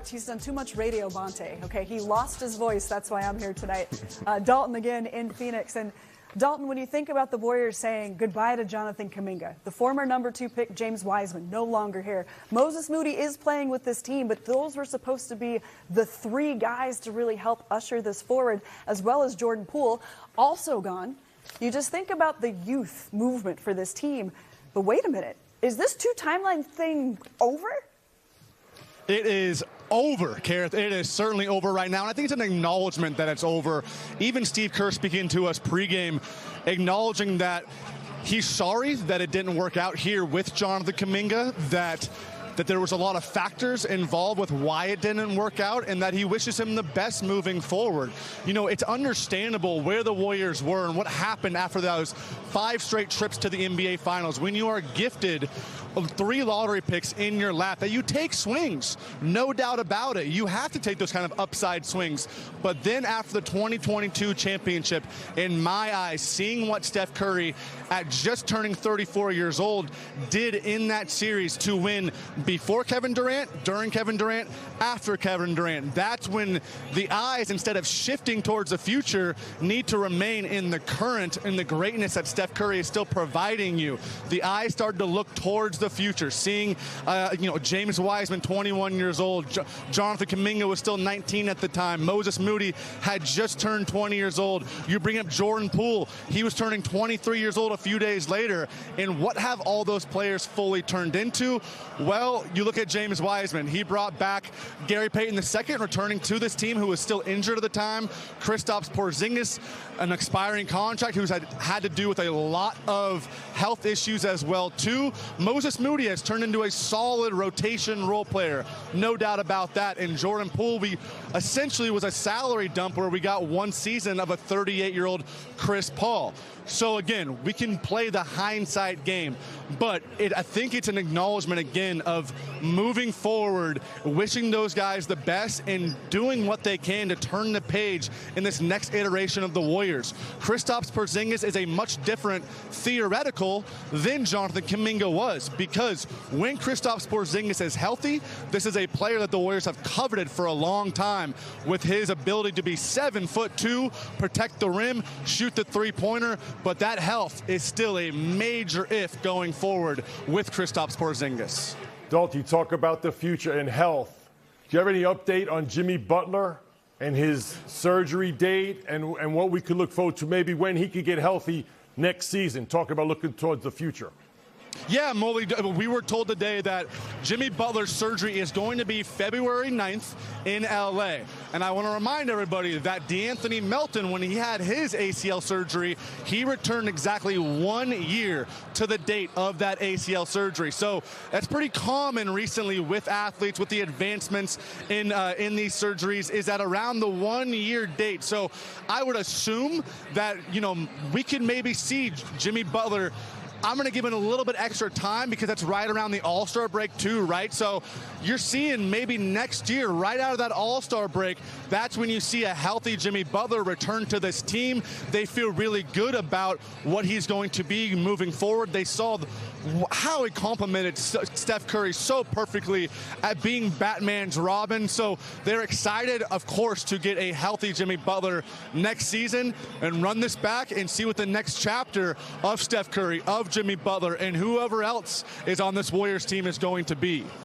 joked. He's done too much Radio Bonte. Okay, he lost his voice. That's why I'm here tonight. Dalton again in Phoenix. And Dalton, when you think about the Warriors saying goodbye to Jonathan Kuminga, the former #2 pick James Wiseman, no longer here. Moses Moody is playing with this team, but those were supposed to be the three guys to really help usher this forward, as well as Jordan Poole, also gone. You just think about the youth movement for this team. But wait a minute, is this two-timeline thing over? It is over, Kareth. It is certainly over right now. And I think it's an acknowledgement that it's over. Even Steve Kerr speaking to us pregame, acknowledging that he's sorry that it didn't work out here with Jonathan Kuminga, that there was a lot of factors involved with why it didn't work out, and that he wishes him the best moving forward. You know, it's understandable where the Warriors were and what happened after those 5 straight trips to the NBA Finals. When you are gifted 3 lottery picks in your lap, that you take swings, no doubt about it. You have to take those kind of upside swings. But then after the 2022 championship, in my eyes, seeing what Steph Curry, at just turning 34 years old, did in that series to win before Kevin Durant, during Kevin Durant, after Kevin Durant. That's when the eyes, instead of shifting towards the future, need to remain in the current and the greatness that Steph Curry is still providing you. The eyes started to look towards the future, seeing James Wiseman, 21 years old. Jonathan Kuminga was still 19 at the time. Moses Moody had just turned 20 years old. You bring up Jordan Poole. He was turning 23 years old a few days later. And what have all those players fully turned into? Well, you look at James Wiseman. He brought back Gary Payton II, returning to this team, who was still injured at the time. Kristaps Porzingis, an expiring contract, who's had to do with a lot of health issues as well, too. Moses Moody has turned into a solid rotation role player, no doubt about that. And Jordan Poole, we essentially was a salary dump where we got 1 season of a 38-year-old Chris Paul. So again, we can play the hindsight game, but I think it's an acknowledgement again of moving forward, wishing those guys the best, and doing what they can to turn the page in this next iteration of the Warriors. Kristaps Porzingis is a much different theoretical than Jonathan Kuminga was, because when Kristaps Porzingis is healthy, this is a player that the Warriors have coveted for a long time, with his ability to be 7'2", protect the rim, shoot the three-pointer. But that health is still a major if going forward with Kristaps Porzingis. Dalton, you talk about the future and health. Do you have any update on Jimmy Butler and his surgery date and what we could look forward to maybe when he could get healthy next season? Talk about looking towards the future. Yeah, Molly, we were told today that Jimmy Butler's surgery is going to be February 9th in L.A. And I want to remind everybody that DeAnthony Melton, when he had his ACL surgery, he returned exactly 1 year to the date of that ACL surgery. So that's pretty common recently with athletes, with the advancements in these surgeries, is at around the 1 year date. So I would assume that, we can maybe see Jimmy Butler. I'm going to give it a little bit extra time because that's right around the All-Star break too, right? So you're seeing maybe next year, right out of that All-Star break, that's when you see a healthy Jimmy Butler return to this team. They feel really good about what he's going to be moving forward. They saw how he complemented Steph Curry so perfectly at being Batman's Robin. So they're excited, of course, to get a healthy Jimmy Butler next season and run this back and see what the next chapter of Steph Curry, of Jimmy Butler, and whoever else is on this Warriors team is going to be.